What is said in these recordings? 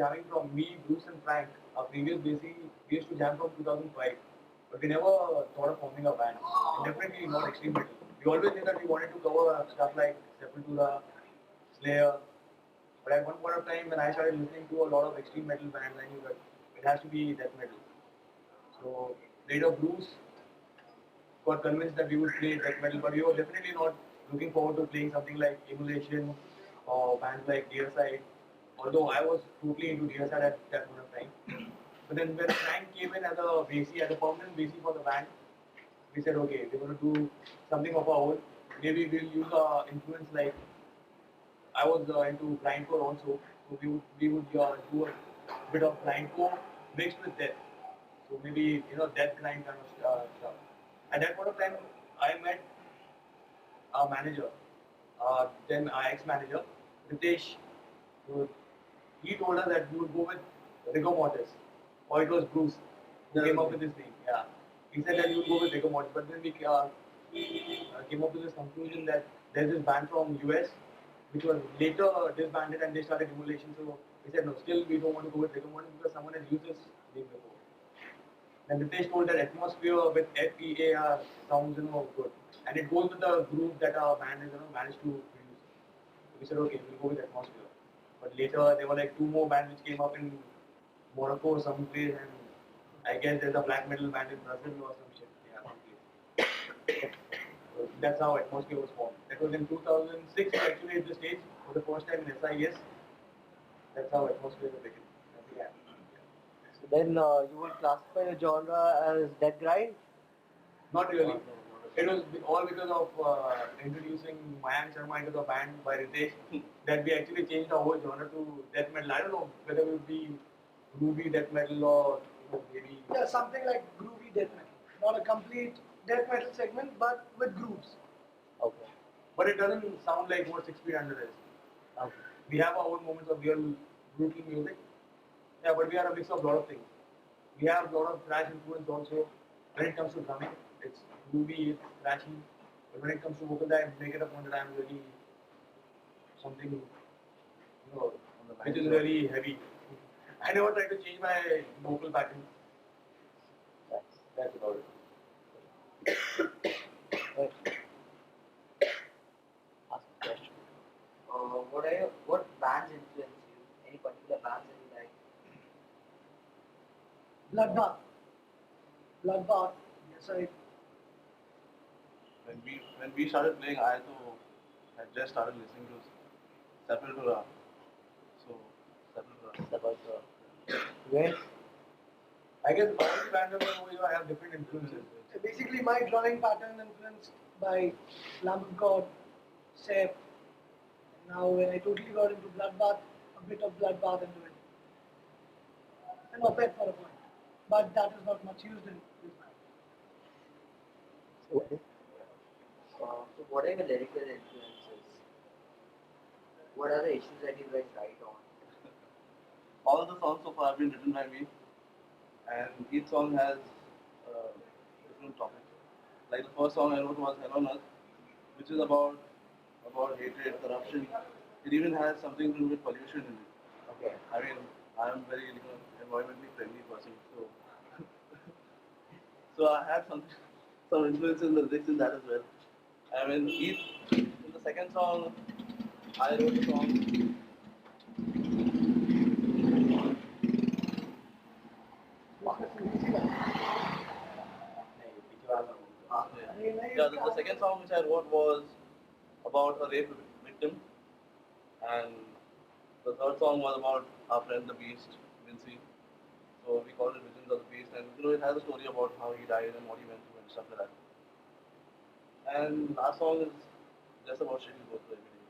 jamming from me, Bruce and Frank. Our previous basic, we used to jam from 2005. But we never thought of forming a band. And definitely not extreme metal. We always knew that we wanted to cover stuff like Sepultura, Slayer. But at one point of time when I started listening to a lot of extreme metal bands, I knew that it has to be death metal. So later Bruce got convinced that we would play death metal, but we were definitely not looking forward to playing something like Emulation or bands like Deicide. Although I was totally into Deicide at that point of time. But then when Frank came in as a bassy, as a permanent bassy for the band, we said, okay, we're going to do something of our own. Maybe we'll use our influence like I was into grindcore also, so we would do a bit of grindcore mixed with death. So maybe death grind kind of stuff. At that point of time, I met our manager, then our ex-manager, Ritesh. So he told us that we would go with rigor mortis, or it was Bruce who came up with this name. Yeah, he said that we would go with rigor mortis, but then we came up with this conclusion that there's this band from US which was later disbanded and they started Emulation. So we said no, still we don't want to go with rigor mortis because someone has used this name before. And Ritesh told that atmosphere with FEAR sounds good, and it goes with the groove that our band has managed to produce. So we said okay, we'll go with atmosphere. But later there were like two more bands which came up in Morocco or someplace, and I guess there's a black metal band in Brazil or some shit. Yeah, someplace. So that's how atmosphere was formed. That was in 2006. We actually hit the stage for the first time in SIS. That's how atmosphere began. Yeah. So then you would classify your genre as death grind? Not really. It was all because of introducing Mayank Sharma into the band by Ritesh that we actually changed our whole genre to death metal. I don't know whether it would be groovy death metal or maybe. Yeah, something like groovy death metal. Not a complete death metal segment, but with grooves. Okay. But it doesn't sound like what 6 Feet Under is. Okay. We have our own moments of real brutal music. Yeah, but we are a mix of a lot of things. We have a lot of thrash influence also. When it comes to drumming, it's groovy, it's thrashy. But when it comes to vocal, I make it a point that I'm really something, which is really heavy. I never try to change my vocal pattern. That's about it. Ask a question. What bands influence you? Any particular bands that you like? Bloodbath. Bloodbath. Yes, I. When we started playing, I had just started listening to Sepultura. So Sepultura. Where? I guess all the bands have different influences. Basically, my drumming pattern influenced by Lamb of God, Sep. Now, when I totally got into Bloodbath, a bit of Bloodbath into it. And Opeth for a point. But that is not much used in this band. Okay. So what are your lyrical influences? What are the issues that you guys write on? all the songs so far have been written by me, and each song has different topics. Like the first song I wrote was Hell on Earth, which is about hatred, corruption. It even has something to do with pollution in it. Okay. I mean, I'm very environmentally friendly person, so so I had some influence in the lyrics in that as well. I mean, in the second song, I wrote a song. Yeah, the second song which I wrote was about a rape victim, and the third song was about our friend the Beast, Vinci. So we called it Visions of the Beast, and it has a story about how he died and what he went through and stuff like that. And last song is just about shit you go through every day.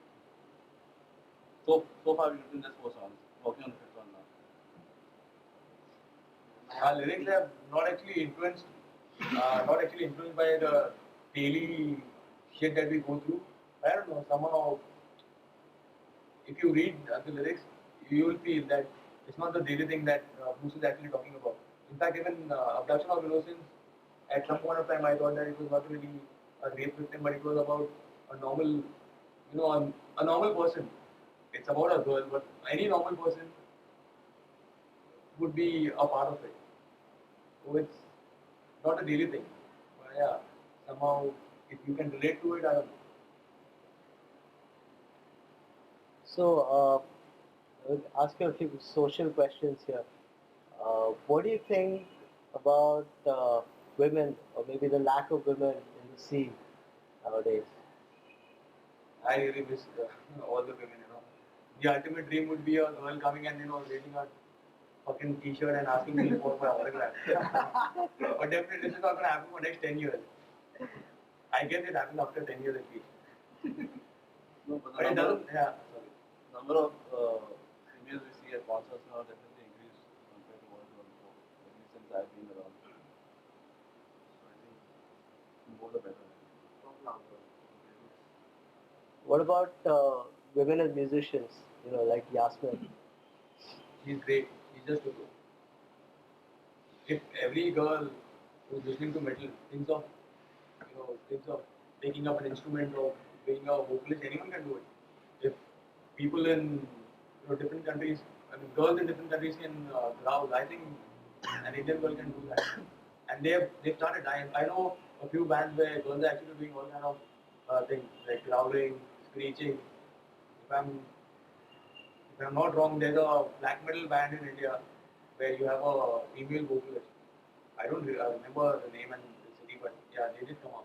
So far we've written just 4 songs, working on the 5th one now. Our lyrics have not actually influenced by the daily shit that we go through. I don't know, somehow, if you read the lyrics, you will feel that it's not the daily thing that Bruce is actually talking about. In fact, even Abduction of Innocence, at some point of time, I thought that it was not really a rape victim, but it was about a normal, a normal person. It's about a girl, but any normal person would be a part of it. So it's not a daily thing. But yeah, somehow if you can relate to it, I don't know. So, I'll ask you a few social questions here. What do you think about women, or maybe the lack of women in the scene nowadays? I really miss all the women, you know. The ultimate dream would be a girl coming and, you know, raising a fucking t-shirt and asking me for my autograph. But definitely this is not going to happen for next 10 years. I guess it happens after 10 years at least. No, but But it doesn't, yeah, sorry. number of females we see at concerts now definitely increased compared to what it was before. At least since I've been around. So I think the more the better. What about women as musicians? You know, like Yasmin. He's great. He's just a good. If every girl who's listening to metal thinks of taking up an instrument or being a vocalist, anyone can do it. If people in different countries, I mean girls in different countries can growl, I think an Indian girl can do that. And they've started. I know a few bands where girls are actually doing all kind of things like growling, screeching. If I'm not wrong, there's a black metal band in India where you have a female vocalist. I don't remember the name and the city, but yeah, they did come out.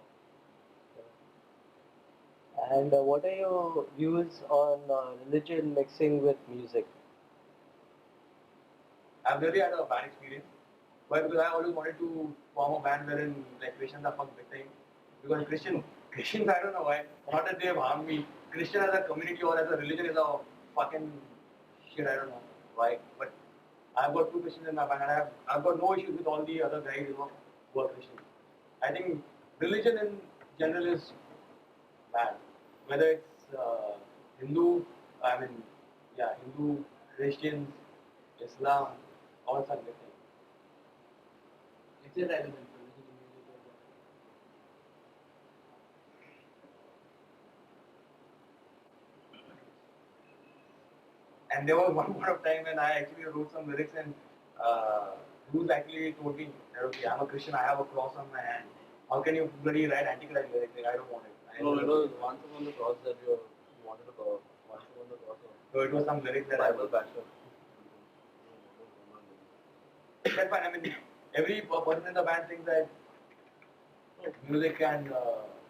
And what are your views on religion mixing with music? I've really had a bad experience. Why? Because I always wanted to form a band wherein like Christians are fucked big time. Because Christians, I don't know why. Not that they have harmed me. Christian as a community or as a religion is a fucking shit. I don't know why. But I've got two Christians in my band, and I've got no issues with all the other guys, who are Christians. I think religion in general is bad. Whether it's Hindu, I mean, yeah, Hindu, Christians, Islam, all such things. It's irrelevant. Religion and music or whatever. And there was one point of time when I actually wrote some lyrics and Bruce actually told me, that, okay, I'm a Christian, I have a cross on my hand. How can you bloody write anti-Christ lyrics? Like, I don't want it. No, it was once upon the cross that you wanted to cover. Once upon the cross So it was some lyrics that Bible passion. That's fine. I mean, every person in the band thinks that music and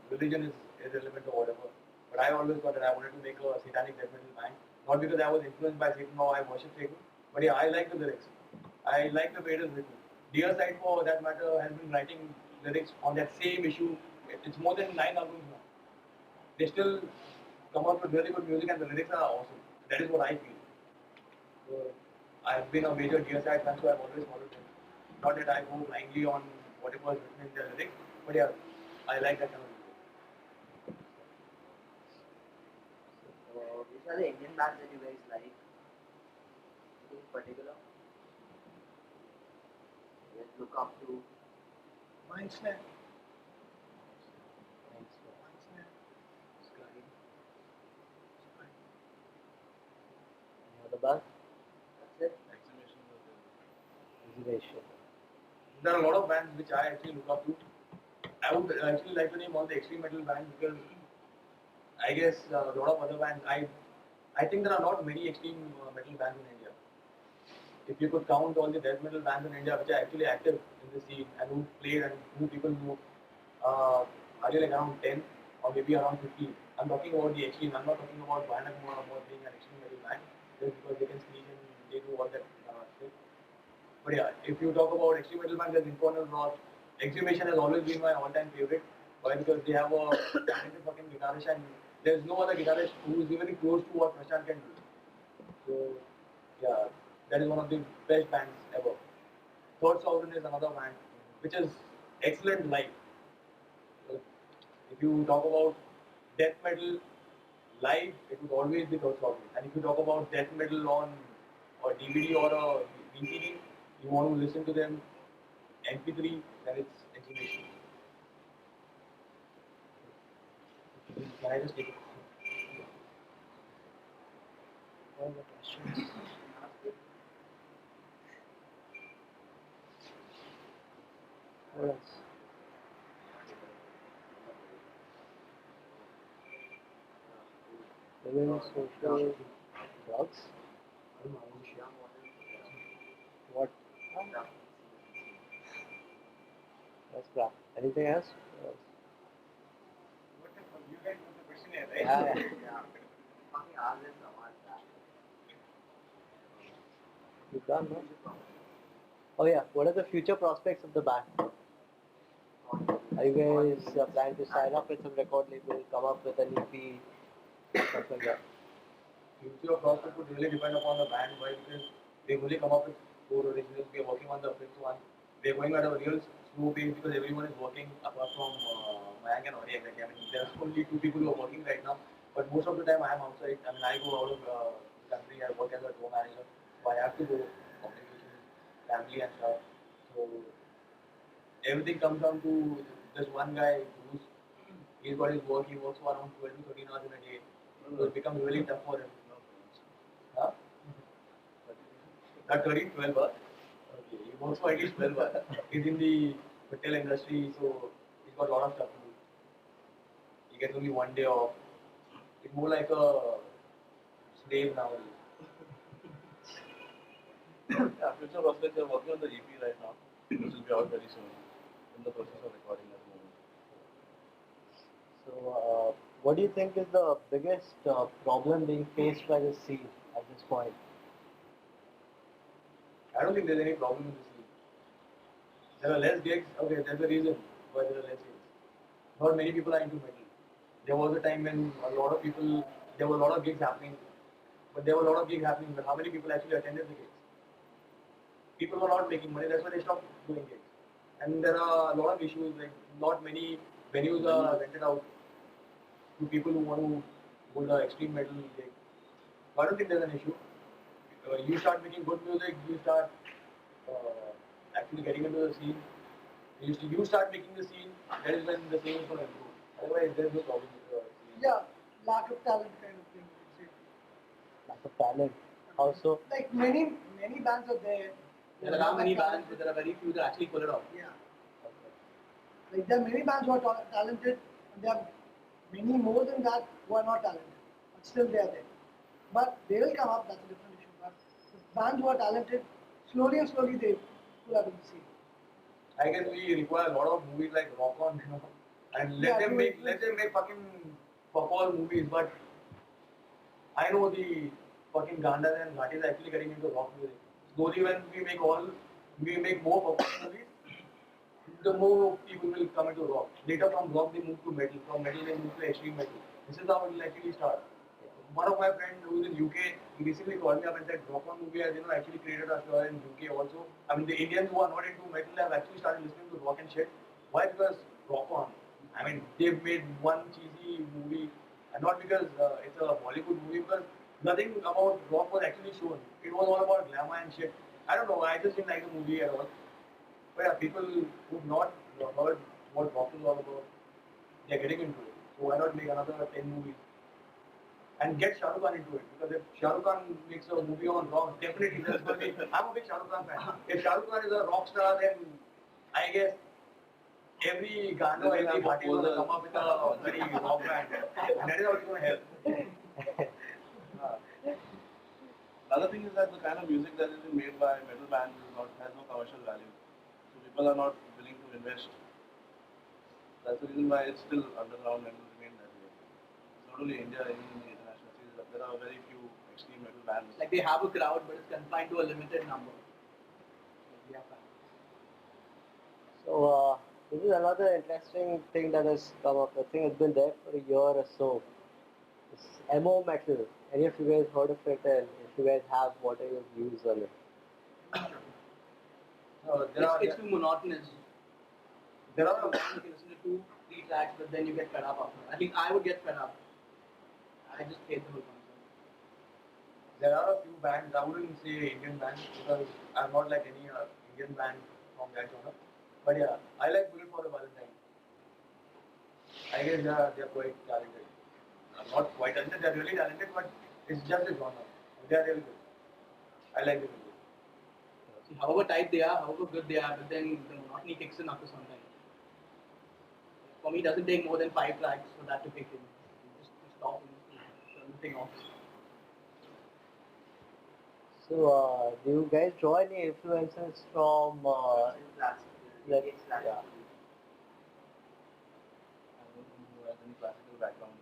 religion is irrelevant or whatever. But I always thought that I wanted to make a satanic death metal band. Not because I was influenced by Satan or I worship Satan, but yeah, I like the lyrics. I like the way it is written. Dear Side, for that matter, has been writing lyrics on that same issue. It's more than 9 albums now. They still come out with really good music and the lyrics are awesome. That is what I feel. So, I've been a major Dear Side fan, so I've always followed them. Not that I go blindly on whatever is written in their lyrics, but yeah, I like that kind of music. Which are the Indian bands that you guys like? Anything in particular? That look up to? Mindsnare. Thanks. Mindsnare. Sky. Any other band? That's it. Exhibition was there. Exhibition. There are a lot of bands which I actually look up to. I would actually like to name all the extreme metal bands because I guess a lot of other bands. I think there are not many extreme metal bands in India. If you could count all the death metal bands in India which are actually active in the scene and who played and who people know, are they like around 10 or maybe around 15? I'm talking about the extreme. I'm not talking about Bhayanak Moore about being an extreme metal band just because they can scream and they do all that shit. But yeah, if you talk about extreme metal band, there's Infernal Rot. Exhumation has always been my all-time favorite. Why? Because they have a talented fucking guitarist and there's no other guitarist who is even close to what Prashant can do. So yeah, that is one of the best bands ever. Third Sovereign is another band which is excellent live. So, if you talk about death metal live, it would always be Third Sovereign. And if you talk about death metal on or DVD or a VCD, you want to listen to them MP3, then it's Exhumation. Can I just take it? All the questions. Women social drugs. What? That's crap. Anything else? You guys know the question here, right? Yeah. Fucking ask this someone that. You've done, no? Oh yeah. What are the future prospects of the band? Are you guys planning to sign up with some record label, come up with an EP, stuff like that? Future prospect would really depend upon the band. Why? Because they've only come up with 4 originals. We are working on the fifth one. They're going at a real slow pace because everyone is working apart from Mayank and Auric. Like, I mean, there's only 2 people who are working right now. But most of the time I am outside. I mean, I go out of the country. I work as a tour manager. So I have to go communication, family and stuff. So everything comes down to this one guy who's he's got his work. He works for around 12 to 13 hours in a day. So it becomes really tough for him. Huh? Not 13, 12 hours. Okay, he works for at least 12 hours. He's in the hotel industry, so he's got a lot of stuff to do. He gets only one day off. It's more like a slave nowadays. Yeah, future prospects are working on the EP right now, which will be out very soon. In the process of recording at the moment. So, what do you think is the biggest problem being faced by the scene at this point? I don't think there's any problem in this scene. There are less gigs. Okay, there's a reason why there are less gigs. Not many people are into metal. There was a time when there were a lot of gigs happening. But there were a lot of gigs happening, but how many people actually attended the gigs? People were not making money, that's why they stopped doing gigs. And there are a lot of issues, like not many venues are rented out to people who want to hold an extreme metal gig. So I don't think there's an issue. You start making good music, you start actually getting into the scene. You start making the scene, that is when the scene is going to improve. Otherwise, there's no problem with the scene. Yeah, lack of talent kind of thing. You could say. Lack of talent. Also, Like many bands are there. There are many bands, but there are very few that actually pull it off. Yeah. Like there are many bands who are talented, and there are many more than that who are not talented, but still they are there. But they will come up. That's a different issue. But the bands who are talented, slowly and slowly they pull up in the scene. I guess we require a lot of movies like Rock On, and let them make fucking fuck all movies. But I know the fucking Gandas and Ghatis are actually getting into rock music. Slowly, when we make more fuck all movies, the more people will come into rock. Later from rock they move to metal. From metal they move to extreme metal. This is how it will actually start. One of my friends who's in UK, he recently called me up and said Rock On movie has actually created a stir in UK also. I mean the Indians who are not into metal have actually started listening to rock and shit. Why? Because Rock On. I mean they've made one cheesy movie, and not because it's a Bollywood movie, because nothing about rock was actually shown. It was all about glamour and shit. I don't know. I just didn't like the movie at all. But yeah, people who've not heard what rock is all about, they're getting into it. So why not make another 10 movies? And get Shah Rukh Khan into it. Because if Shah Rukh Khan makes a movie on rock, definitely there's going to be. I'm a big Shah Rukh Khan fan. If Shah Rukh Khan is a rock star, then I guess every Gandhi, every party is going to come up with a very rock band. And that is how it's going to help. Another thing is that the kind of music that is being made by metal bands has no commercial value. So people are not willing to invest. That's the reason why it's still underground and will remain that way. It's not only India, even in the international scenes, there are very few extreme metal bands. Like they have a crowd, but it's confined to a limited number. so this is another interesting thing that has come up. I think it's been there for a year or so. It's emo metal. Any of you guys heard of it? And if you guys have, what are your views on it? It's too monotonous. There are You can listen to 2-3 tracks, but then you get fed up after. I think I would get fed up. I just hate the whole concept. There are a few bands, I wouldn't say Indian bands because I'm not like any Indian band from that genre. But yeah, I like Bullet for the Valentine. I guess they're quite talented. Not quite talented, they're really talented, but it's just a genre. They're really good. I like them. See, however tight they are, however good they are, but then the monotony kicks in after some time. For me, it doesn't take more than 5 tracks for that to kick in. You just stop and thing off. So, do you guys draw any influences from Classical, like, classical. yeah. I don't know who has any classical background.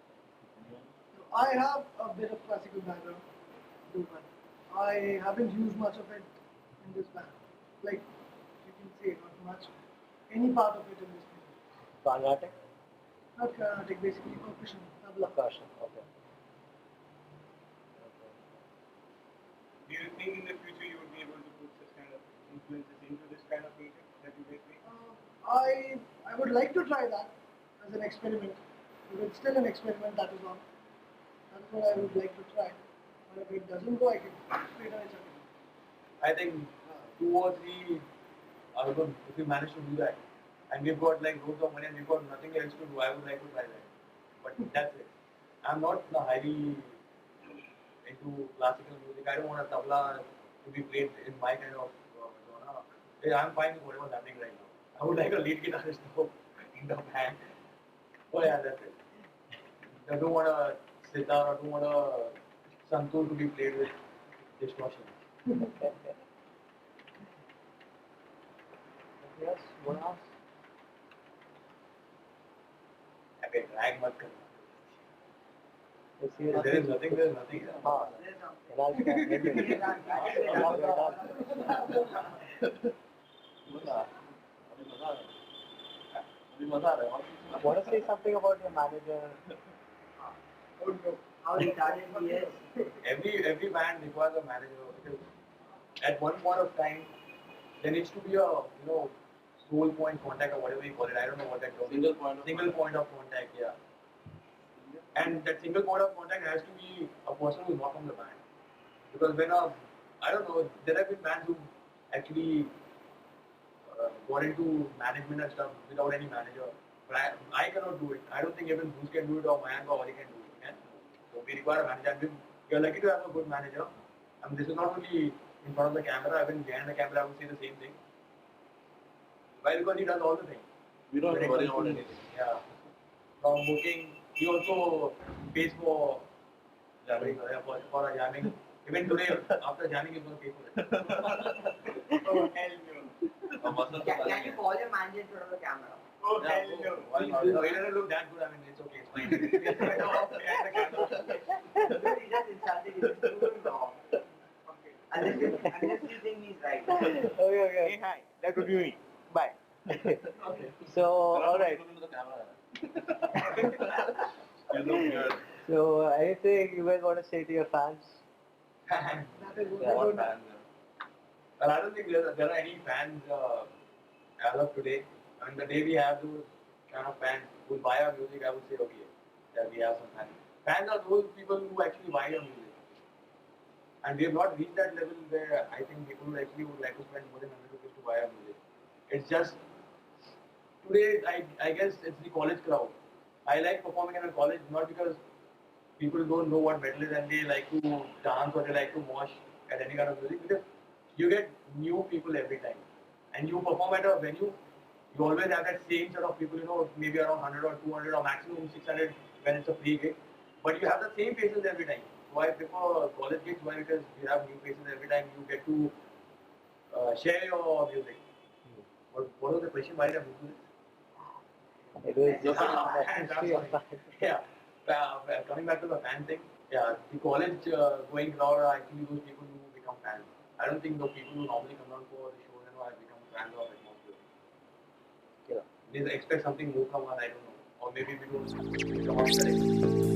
Anyone? So I have a bit of classical background, too, but I haven't used much of it in this band. Like you can say, not much. Any part of it in this music. Carnatic? Not Carnatic, basically percussion, tabla. Percussion, okay. Do you think in the future you would be able to put such kind of influences into this kind of music that you guys make? I would like to try that as an experiment. If it's still an experiment, that is all. That's what I would like to try. But if it doesn't go, I can straight away check it. I think 2 or 3 albums, if we manage to do that, and we've got like loads of money and we've got nothing else to do, I would like to try that. But that's it. I'm not highly into classical music. I don't want a tabla to be played in my kind of genre. I'm fine with whatever's happening right now. I would like a lead guitarist though in the band. Oh yeah, that's it. I don't want a sitar, I don't want a santoor to be played with distortion. Yes, one else? Okay, drag mat karna. Is he There is nothing, there is nothing. हाँ, इलाज का इलाज का बोला, अभी मजा आ रहा है। अभी मजा आ रहा है। Want to say something about your manager? How retarded he is. Every band requires a manager because at one point of time there needs to be a sole point contact or whatever you call it. I don't know what that term is. Single point of contact, yeah. And that single point of contact has to be a person who's not from the band. Because when I don't know, there have been bands who actually got into management and stuff without any manager. But I cannot do it. I don't think even Bruce can do it or Mayank or Oli can do it. Can? So we require a manager. And we are lucky to have a good manager. I mean, this is not only in front of the camera, even behind the camera I would say the same thing. Why? Because he does all the things. We don't have to worry When it about comes to- anything. Yeah. From booking, he also pays for Jamming. for a jamming. Even today, after jamming, he's going to pay for it. Oh, hell no. और मसलन तो Can पता you नहीं। call your manager in front of the camera? Oh, Yeah, hell no. why not? No, it doesn't look that good. I mean, it's okay. It's fine. It's better off behind the camera. Dude, he just insulted you. He's doing wrong. Unless you think he's right. Okay. hi. That would be me. Bye. So, all right. Look into the camera. You look weird. So, anything you guys want to say to your fans? That is what Yeah, I What don't band? Well, I don't think there are any fans as of today. I mean, the day we have those kind of fans who buy our music, I would say, okay, that we have some fans. Fans are those people who actually buy your music. And we have not reached that level where I think people actually would like to spend more than 100 rupees to buy our music. It's just, today, I guess it's the college crowd. I like performing in a college not because people don't know what metal is and they like to dance or they like to mosh at any kind of music, because you get new people every time. And you perform at a venue, you always have that same set of people, maybe around 100 or 200 or maximum 600 when it's a free gig. But you have the same faces every time. So I prefer college gigs. Why? Because you have new faces every time. You get to share your music. What was the question? Why did I move to this? It was Your just fan. history of fans. Yeah. Coming back to the fan thing, yeah, the college going crowd are actually those people who become fans. I don't think the people who normally come down for the show have become fans of atmosphere. Yeah. They expect something more from us, I don't know. Or maybe we don't come up correct.